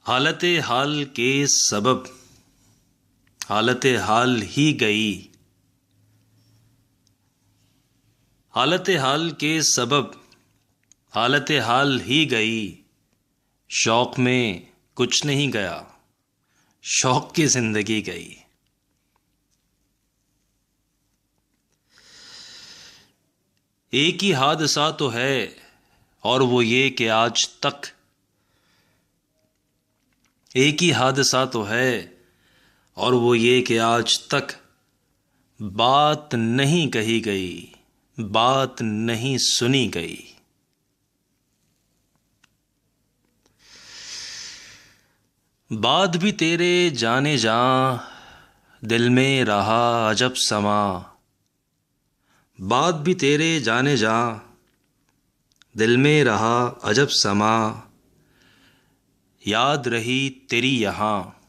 हालत हाल के सबब हालत हाल ही गई, हालत हाल के सबब हालत हाल ही गई। शौक में कुछ नहीं गया, शौक की जिंदगी गई। एक ही हादसा तो है और वो ये कि आज तक, एक ही हादसा तो है और वो ये कि आज तक बात नहीं कही गई, बात नहीं सुनी गई। बात भी तेरे जाने जा, दिल में रहा अजब समा। बात भी तेरे जाने जा, दिल में रहा अजब समा। याद रही तेरी यहाँ,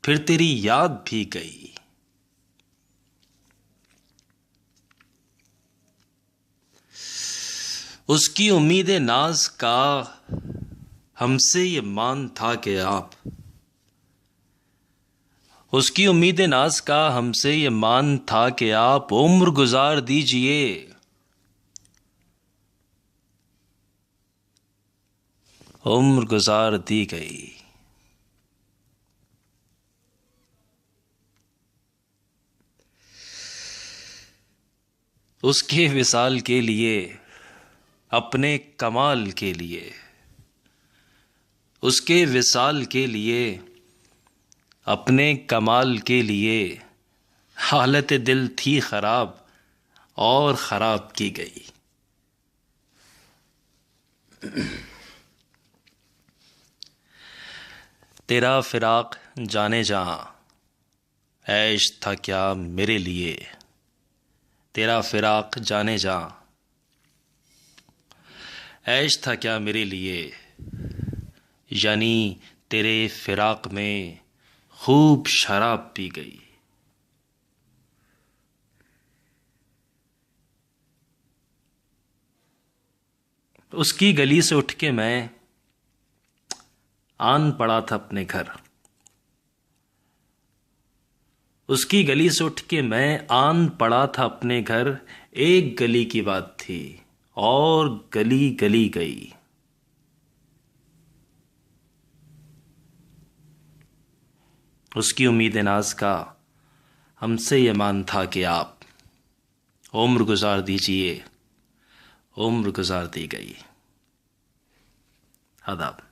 फिर तेरी याद भी गई। उसकी उम्मीद नाज का हमसे ये मान था कि आप, उसकी उम्मीद नाज का हमसे ये मान था कि आप उम्र गुजार दीजिए। उम्र गुजार दी गई। उसके विसाल के लिए, अपने कमाल के लिए, उसके विसाल के लिए, अपने कमाल के लिए हालत दिल थी खराब और खराब की गई। तेरा फिराक जाने जहां, ऐश था क्या मेरे लिए। तेरा फिराक जाने जहां, ऐश था क्या मेरे लिए। यानी तेरे फिराक में खूब शराब पी गई। उसकी गली से उठ के मैं आन पड़ा था अपने घर। उसकी गली से उठ के मैं आन पड़ा था अपने घर। एक गली की बात थी और गली गली गई। उसकी उम्मीद नाज का हमसे ये मान था कि आप उम्र गुजार दीजिए। उम्र गुजार दी गई। आदाब।